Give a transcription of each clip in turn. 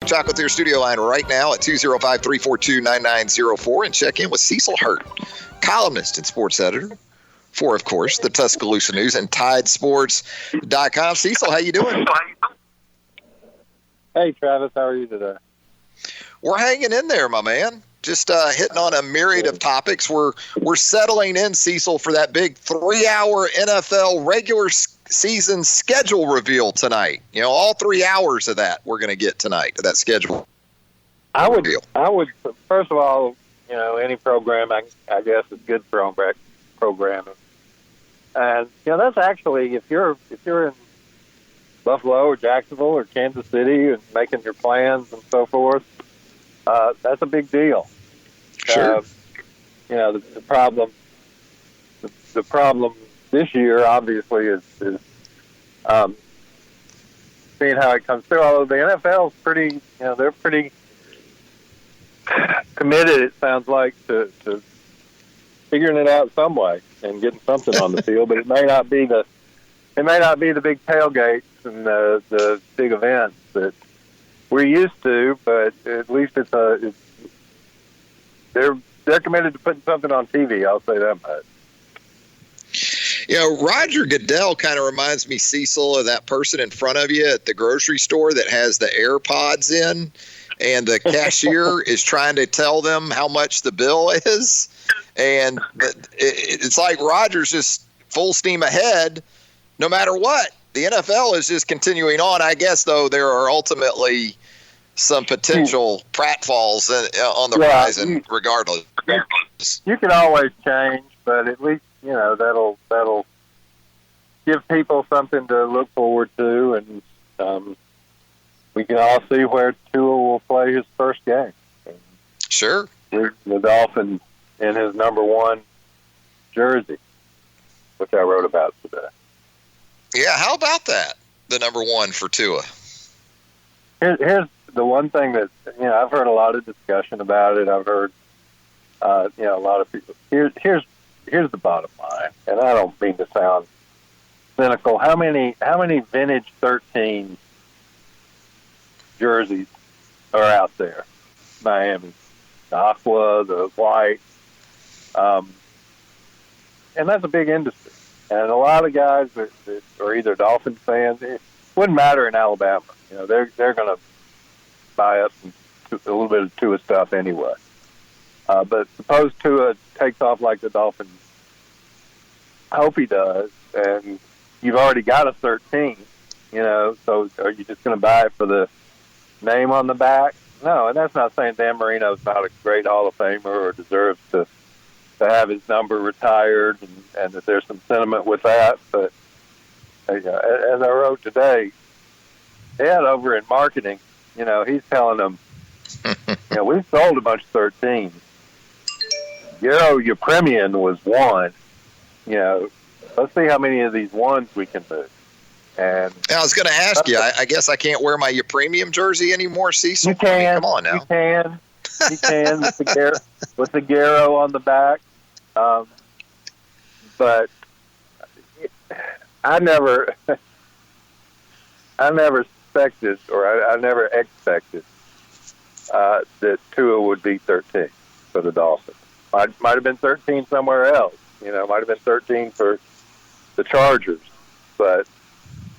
Chalk with your studio line right now at 205-342-9904 and check in with Cecil Hurt, columnist and sports editor for, of course, the Tuscaloosa News and TideSports.com. Cecil, how you doing? Hey, Travis, how are you today? We're hanging in there, my man. Just hitting on a myriad of topics. We're settling in, Cecil, for that big 3-hour NFL regular season schedule reveal tonight. You know, all 3 hours of that we're going to get tonight, of that schedule. I would, first of all, you know, any program, I guess, is good for programming. And, you know, that's actually, if you're in Buffalo or Jacksonville or Kansas City and making your plans and so forth, that's a big deal. Sure. You know, the problem this year, obviously, is seeing how it comes through. Although the NFL is pretty, you know, they're pretty committed, it sounds like, to figuring it out some way and getting something on the field. But it may not be the big tailgates and the big events that we're used to. But at least they're committed to putting something on TV. I'll say that much. You know, Roger Goodell kind of reminds me, Cecil, of that person in front of you at the grocery store that has the AirPods in, and the cashier is trying to tell them how much the bill is. And it's like Roger's just full steam ahead no matter what. The NFL is just continuing on. I guess, though, there are ultimately some potential pratfalls on the horizon regardless. You can always change, but at least, you know, that'll give people something to look forward to, and we can all see where Tua will play his first game. Sure. The Dolphins in his number 1 jersey, which I wrote about today. Yeah, how about that? The number 1 for Tua. Here's the one thing that, you know, I've heard a lot of discussion about it. I've heard, you know, a lot of people. Here's the bottom line, and I don't mean to sound cynical. How many vintage 13 jerseys are out there? Miami, the aqua, the white, and that's a big industry. And a lot of guys that are either Dolphins fans. It wouldn't matter in Alabama. You know, they're going to buy up a little bit of Tua stuff anyway. But suppose Tua takes off like the Dolphins hope he does, and you've already got a 13, you know, so are you just going to buy it for the name on the back? No, and that's not saying Dan Marino's not a great Hall of Famer or deserves to have his number retired, and that there's some sentiment with that. But as I wrote today, Ed over in marketing, you know, he's telling them, you know, we've sold a bunch of 13s. Your premium was 1. You know, let's see how many of these ones we can move. And I was going to ask you. I guess I can't wear my premium jersey anymore, Cecil. You can. I mean, come on now. You can with the Garrow on the back. But I never expected that Tua would be 13 for the Dolphins. Might have been 13 somewhere else. You know, might have been 13 for the Chargers. But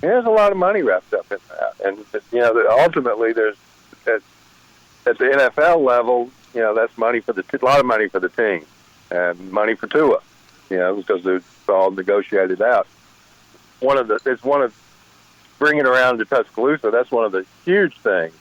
there's a lot of money wrapped up in that. And, you know, ultimately there's at the NFL level, you know, that's money for a lot of money for the team and money for Tua, you know, because it's all negotiated out. It's one of bringing around to Tuscaloosa. That's one of the huge things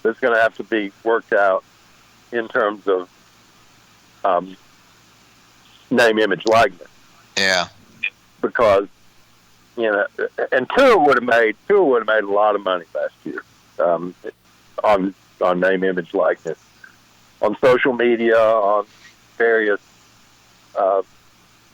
that's going to have to be worked out in terms of name, image, likeness. Yeah. Because, you know, and Tua would have made a lot of money last year on name, image, likeness, on social media, on various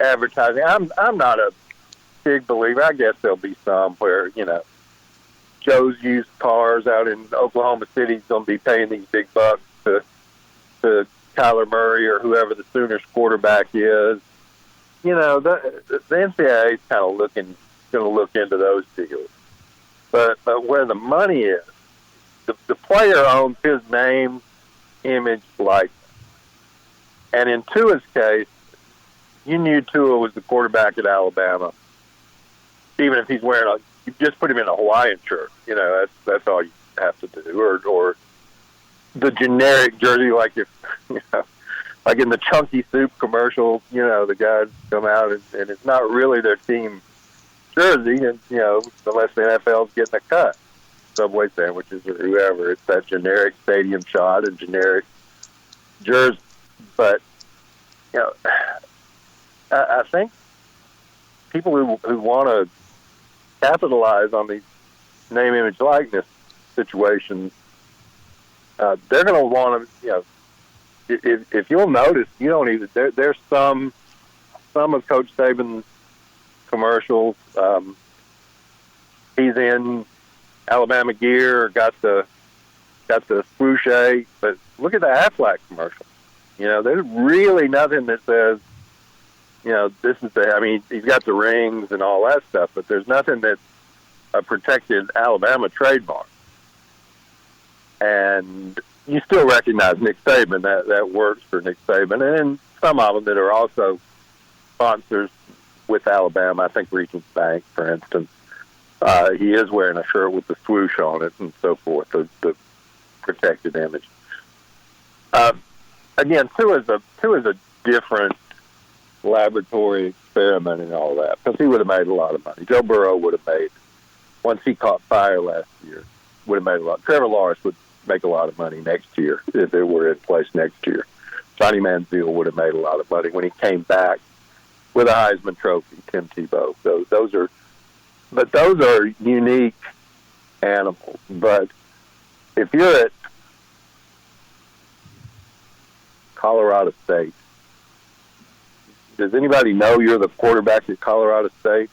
advertising. I'm not a big believer. I guess there'll be some where, you know, Joe's used cars out in Oklahoma City is going to be paying these big bucks to Kyler Murray or whoever the Sooners quarterback is. You know, the NCAA is kind of going to look into those deals. But where the money is the player owns his name, image, likeness. And in Tua's case, you knew Tua was the quarterback at Alabama. Even if he's wearing you just put him in a Hawaiian shirt. You know, that's all you have to do. Or the generic jersey, like like in the Chunky Soup commercial, you know, the guys come out and it's not really their team jersey, and you know, unless the NFL's getting a cut, Subway sandwiches or whoever, it's that generic stadium shot and generic jersey. But you know, I think people who want to capitalize on these name, image, likeness situations, they're going to want to, you know, if you'll notice, you don't even, there's some of Coach Saban's commercials, he's in Alabama gear or got the swoosh, but look at the Aflac commercial. You know, there's really nothing that says, you know, this is I mean, he's got the rings and all that stuff, but there's nothing that's a protected Alabama trademark. And you still recognize Nick Saban. That works for Nick Saban. And some of them that are also sponsors with Alabama. I think Regions Bank, for instance. He is wearing a shirt with the swoosh on it and so forth, the protected image. Again, Tua is a different laboratory experiment and all that, because he would have made a lot of money. Joe Burrow would have made, once he caught fire last year, would have made a lot. Trevor Lawrence would make a lot of money next year if it were in place next year. Johnny Manziel would have made a lot of money when he came back with a Heisman Trophy. Tim Tebow. Those are unique animals. But if you're at Colorado State, does anybody know you're the quarterback at Colorado State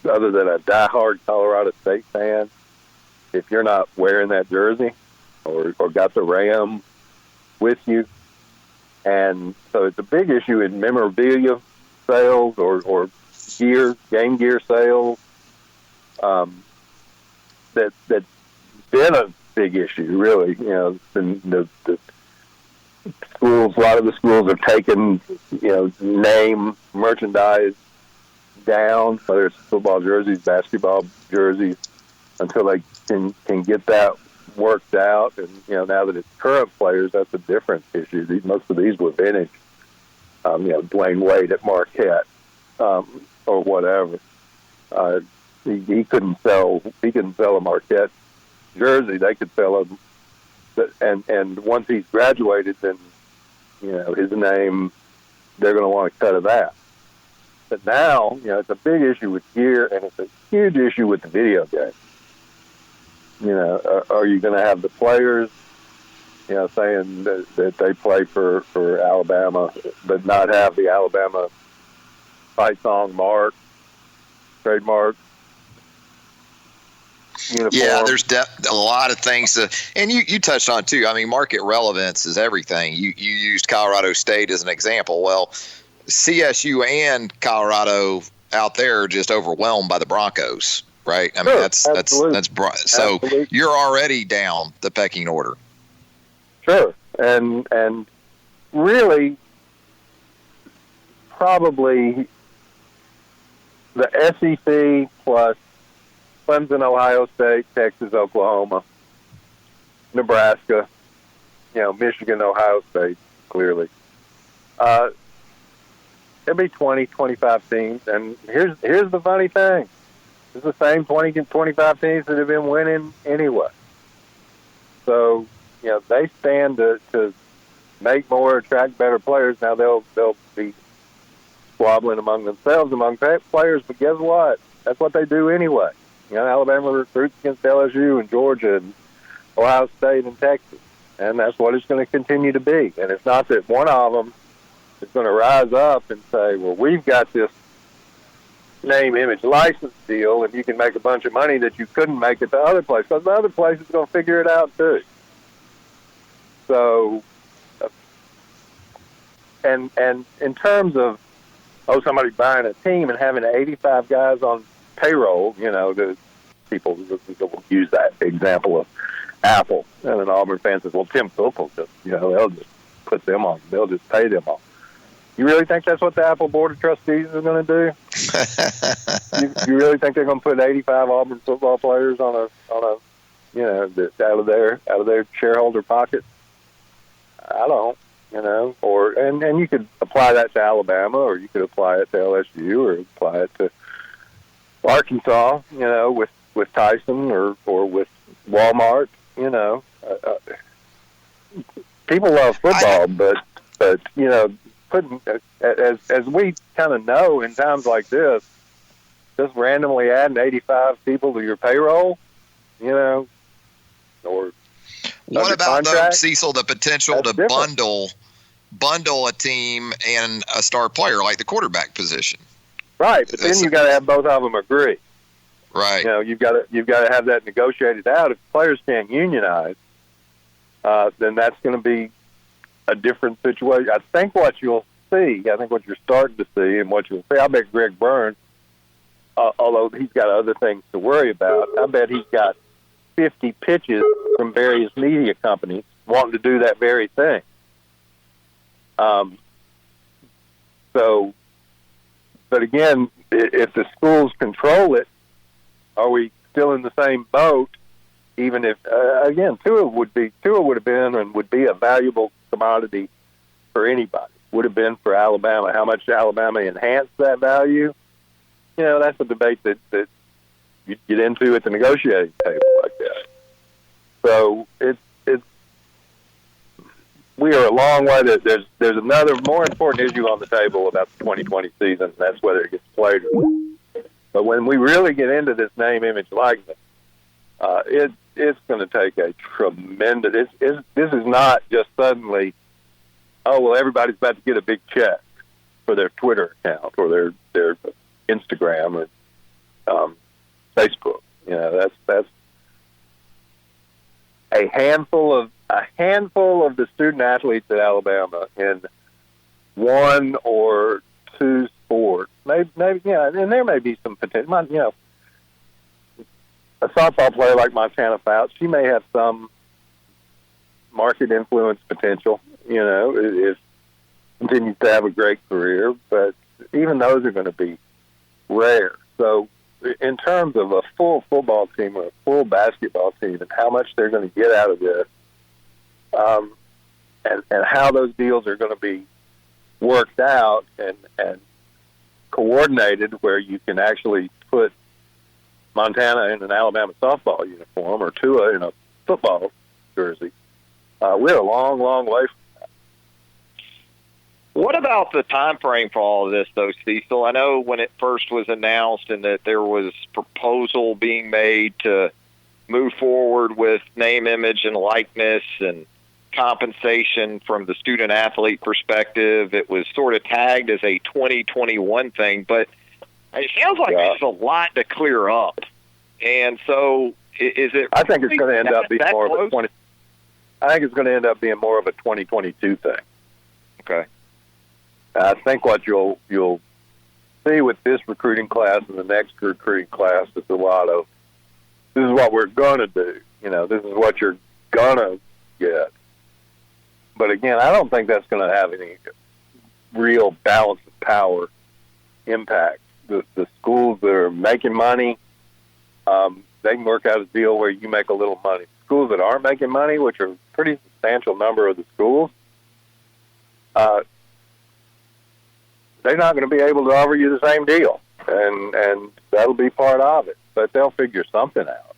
other than a diehard Colorado State fan? If you're not wearing that jersey or got the Ram with you. And so it's a big issue in memorabilia sales or game gear sales. That's been a big issue, really. You know, the schools, a lot of the schools have taken, you know, name merchandise down, whether it's football jerseys, basketball jerseys, until they can get that worked out. And, you know, now that it's current players, that's a different issue. Most of these were vintage. You know, Dwayne Wade at Marquette, or whatever. He couldn't sell a Marquette jersey. They could sell him. And once he's graduated, then, you know, his name, they're going to want to cut of that. But now, you know, it's a big issue with gear, and it's a huge issue with the video game. You know, are you going to have the players, you know, saying that they play for Alabama, but not have the Alabama fight song mark, trademark? Uniform. Yeah, there's a lot of things and you touched on too. I mean, market relevance is everything. You used Colorado State as an example. Well, CSU and Colorado out there are just overwhelmed by the Broncos, right? I mean, that's so absolutely. You're already down the pecking order. Sure, and really, probably the SEC plus Clemson, Ohio State, Texas, Oklahoma, Nebraska, you know, Michigan, Ohio State, clearly. It'll be 20, 25 teams. And here's the funny thing. It's the same 20, 25 teams that have been winning anyway. So, you know, they stand to make more, attract better players. Now they'll be squabbling among themselves, among players, but guess what? That's what they do anyway. You know, Alabama recruits against LSU and Georgia and Ohio State and Texas, and that's what it's going to continue to be. And it's not that one of them is going to rise up and say, well, we've got this name, image, license deal, and you can make a bunch of money that you couldn't make at the other place, because the other place is going to figure it out too. So, and in terms of, somebody buying a team and having 85 guys on payroll, you know, the people will use that example of Apple. And an Auburn fan says, well, Tim Cook will just, they'll just put them on. They'll just pay them off. You really think that's what the Apple Board of Trustees is going to do? you really think they're going to put 85 Auburn football players on a out of their shareholder pocket? I don't, and you could apply that to Alabama, or you could apply it to LSU, or apply it to Arkansas, with Tyson or with Walmart, people love football, but putting as we kind of know in times like this, just randomly adding 85 people to your payroll, or what about though, Cecil, the potential to different. bundle a team and a star player like the quarterback position? Right, but then you got to have both of them agree. Right. You've got to have that negotiated out. If players can't unionize, then that's going to be a different situation. I think what you'll see, what you're starting to see, and what you'll see, I bet Greg Burns, although he's got other things to worry about, I bet he's got 50 pitches from various media companies wanting to do that very thing. But again, if the schools control it, are we still in the same boat? Even if, again, Tua would have been and would be a valuable commodity for anybody. Would have been for Alabama. How much Alabama enhanced that value? That's a debate that you get into at the negotiating table like that. So we are a long way. There's another more important issue on the table about the 2020 season, and that's whether it gets played or not. But when we really get into this name, image, likeness, it's going to take a tremendous. This is not just suddenly, everybody's about to get a big check for their Twitter account or their Instagram or Facebook. That's a handful of the student athletes at Alabama in one or two sports. Maybe, and there may be some potential. A softball player like Montana Fouts, she may have some market influence potential. If continues to have a great career, but even those are going to be rare. So, in terms of a full football team or a full basketball team, and how much they're going to get out of this, and how those deals are going to be worked out and coordinated, where you can actually put Montana in an Alabama softball uniform or Tua in a football jersey. We're a long, long way from that. What about the time frame for all of this, though, Cecil? I know when it first was announced and that there was proposal being made to move forward with name, image, and likeness and compensation from the student-athlete perspective, it was sort of tagged as a 2021 thing, but it sounds like there's a lot to clear up. And so is it... I think it's going to end up being more of a 20... I think it's going to end up being more of a 2022 thing. Okay. I think what you'll see with this recruiting class and the next recruiting class is a lot of, this is what we're going to do. This is what you're going to get. But again, I don't think that's going to have any real balance of power impact. The schools that are making money, they can work out a deal where you make a little money. Schools that aren't making money, which are a pretty substantial number of the schools, they're not going to be able to offer you the same deal, and that'll be part of it. But they'll figure something out.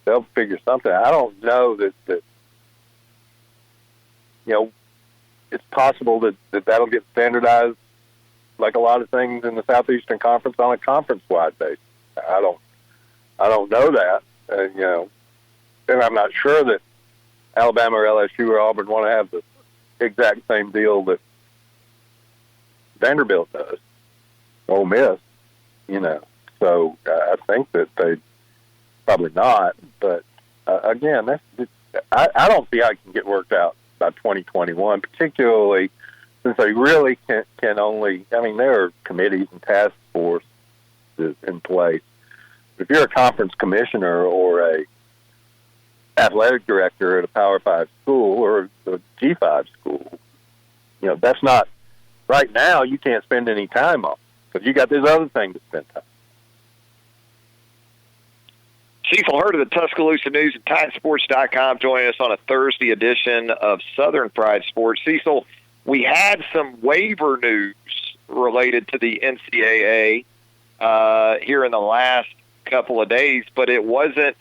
I don't know that it's possible that that'll get standardized like a lot of things in the Southeastern Conference on a conference-wide basis. I don't know that, and I'm not sure that Alabama or LSU or Auburn want to have the exact same deal that Vanderbilt does, Ole Miss, So I think that they probably not. But again, I don't see how it can get worked out by 2021, particularly since they really can only. I mean, there are committees and task forces in place. If you're a conference commissioner or athletic director at a Power 5 school or a G5 school. That's not, right now you can't spend any time on because you got this other thing to spend time. Cecil Hurt of the Tuscaloosa News and TideSports.com joining us on a Thursday edition of Southern Fried Sports. Cecil, we had some waiver news related to the NCAA here in the last couple of days, but it wasn't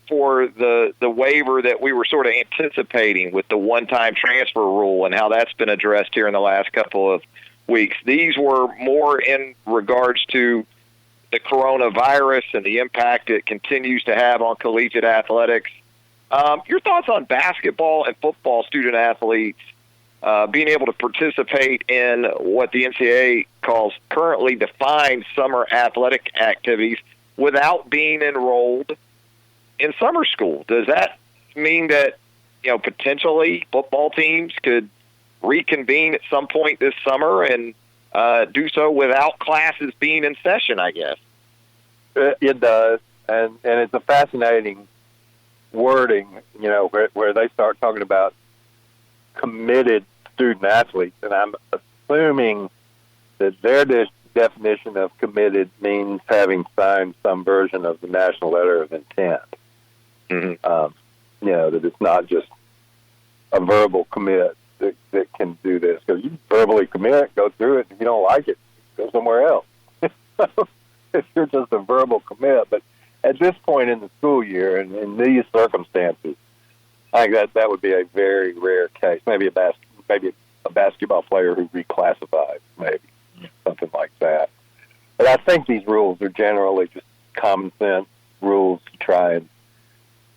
for the waiver that we were sort of anticipating with the one-time transfer rule and how that's been addressed here in the last couple of weeks. These were more in regards to the coronavirus and the impact it continues to have on collegiate athletics. Your thoughts on basketball and football student athletes being able to participate in what the NCAA calls currently defined summer athletic activities without being enrolled in summer school? Does that mean that, potentially football teams could reconvene at some point this summer and do so without classes being in session, I guess? It does. And it's a fascinating wording, where they start talking about committed student athletes. And I'm assuming that their definition of committed means having signed some version of the national letter of intent. Mm-hmm. That it's not just a verbal commit that can do this. Because you verbally commit, go through it. If you don't like it, go somewhere else. If you're just a verbal commit. But at this point in the school year and in these circumstances, I think that would be a very rare case. Maybe a basketball player who reclassifies, maybe something like that. But I think these rules are generally just common sense rules to try and,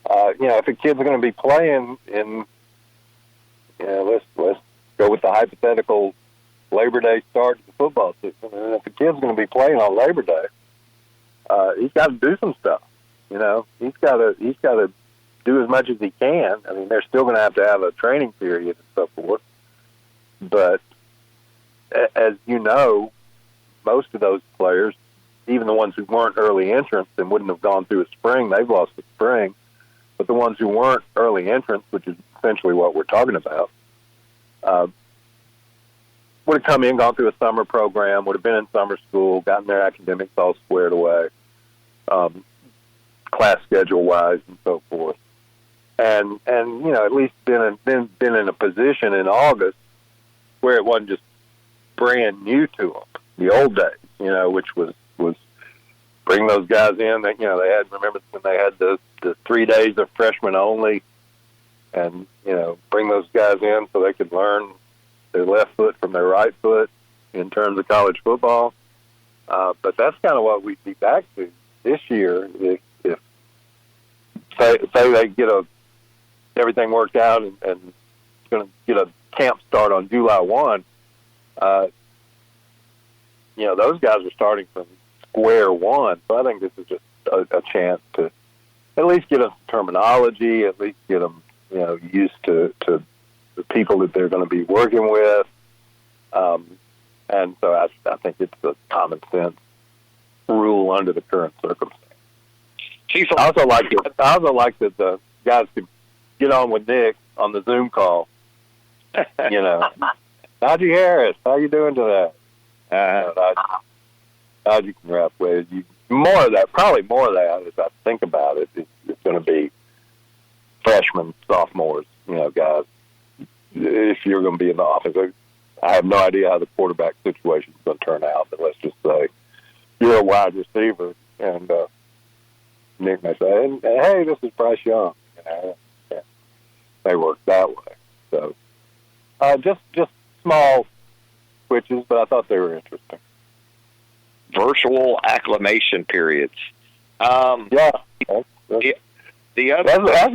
if a kid's going to be playing in, let's go with the hypothetical Labor Day start to the football season. And if a kid's going to be playing on Labor Day, he's got to do some stuff. He's got to do as much as he can. I mean, they're still going to have a training period and so forth. But as you know, most of those players, even the ones who weren't early entrants and wouldn't have gone through a spring, they've lost the spring. But the ones who weren't early entrants, which is essentially what we're talking about, would have come in, gone through a summer program, would have been in summer school, gotten their academics all squared away, class schedule-wise and so forth. And at least been in a position in August where it wasn't just brand new to them, the old days, which was bring those guys in. They had, remember when they had the 3 days of freshman only, and bring those guys in so they could learn their left foot from their right foot in terms of college football. But that's kind of what we'd be back to this year if say they get everything worked out and it's going to get a camp start on July 1. Those guys are starting from square one. So I think this is just a chance to at least get them terminology, at least get them, used to the people that they're going to be working with. And so I think it's a common sense rule under the current circumstance. I also like that the guys could get on with Nick on the Zoom call. Najee Harris, how you doing today? Najee can rap with you. More of that as I think about it. It's going to be freshmen, sophomores, guys. If you're going to be in the offense, I have no idea how the quarterback situation is going to turn out, but let's just say you're a wide receiver, and Nick may say, hey, this is Bryce Young. They work that way. So just small switches, but I thought they were interesting. Virtual acclimation periods. That's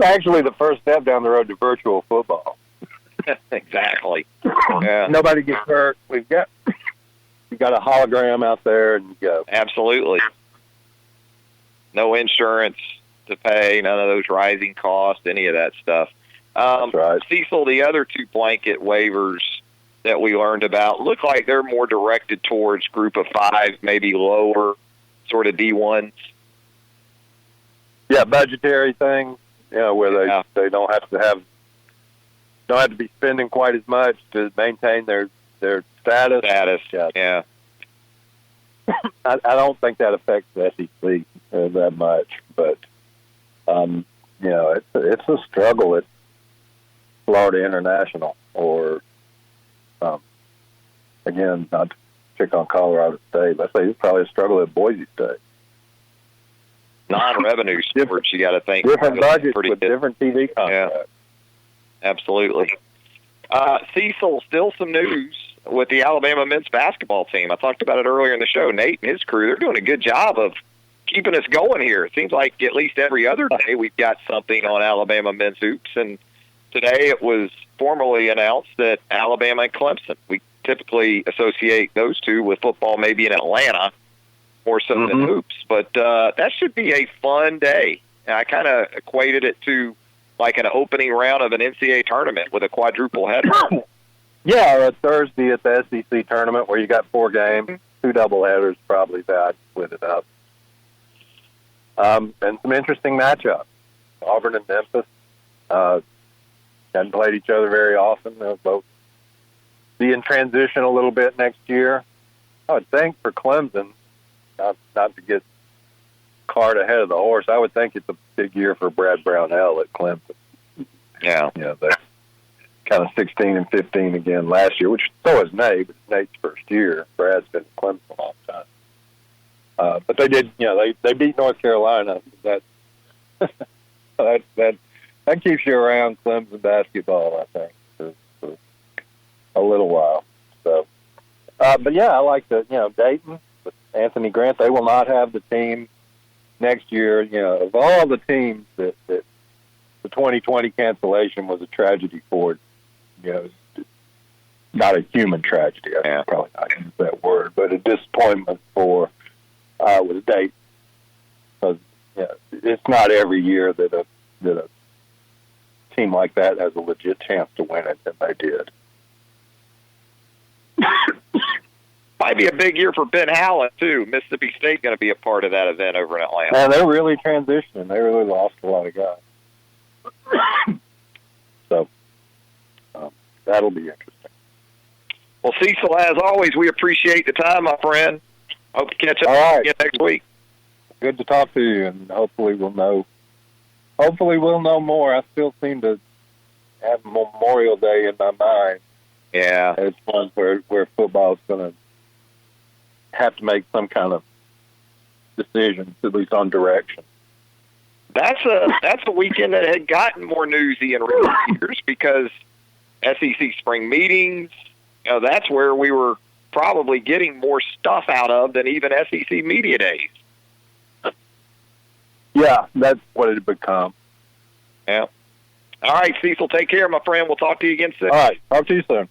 actually the first step down the road to virtual football. Exactly. Yeah. Nobody gets hurt. You got a hologram out there, and you go. Absolutely. No insurance to pay, none of those rising costs, any of that stuff. That's right. Cecil, the other two blanket waivers that we learned about look like they're more directed towards group of five, maybe lower, sort of D1s. Yeah, budgetary things. where they don't have to be spending quite as much to maintain their status. Yeah. I don't think that affects the SEC that much, but it's a struggle at Florida International, or again, not to pick on Colorado State. Let's say it's probably a struggle at Boise State. Non-revenue sports, you got to think. Different budgets with different TV contracts. Yeah, absolutely. Cecil, still some news with the Alabama men's basketball team. I talked about it earlier in the show. Nate and his crew, they're doing a good job of keeping us going here. It seems like at least every other day we've got something on Alabama men's hoops, and today it was formally announced that Alabama and Clemson. We typically associate those two with football, maybe in Atlanta, more so than hoops. But that should be a fun day. And I kind of equated it to like an opening round of an NCAA tournament with a quadruple header. Yeah, a Thursday at the SEC tournament where you got 4 games, 2 doubleheaders, probably that split it up. And some interesting matchups. Auburn and Memphis hadn't played each other very often. They'll both be in transition a little bit next year. I would think for Clemson, not to get cart ahead of the horse, I would think it's a big year for Brad Brownell at Clemson. Yeah. They're kind of 16 and 15 again last year, which so is Nate, but it's Nate's first year. Brad's been at Clemson a long time. But they did, they beat North Carolina. That keeps you around Clemson basketball, I think, for a little while. So, but yeah, I like Dayton with Anthony Grant. They will not have the team next year. Of all the teams that the 2020 cancellation was a tragedy for, not a human tragedy. I probably not use that word, but a disappointment for was Dayton. Because it's not every year that a team like that has a legit chance to win it, and they did. Might be a big year for Ben Howland, too. Mississippi State going to be a part of that event over in Atlanta. Man, they're really transitioning. They really lost a lot of guys. So that'll be interesting. Well, Cecil, as always, we appreciate the time, my friend. Hope to catch up again next week. Good to talk to you, and hopefully we'll know more. I still seem to have Memorial Day in my mind. Yeah. It's one where football's going to have to make some kind of decisions, at least on direction. That's a weekend that had gotten more newsy in recent years because SEC spring meetings, that's where we were probably getting more stuff out of than even SEC media days. Yeah, that's what it had become. Yeah. All right, Cecil, take care, my friend. We'll talk to you again soon. All right, talk to you soon.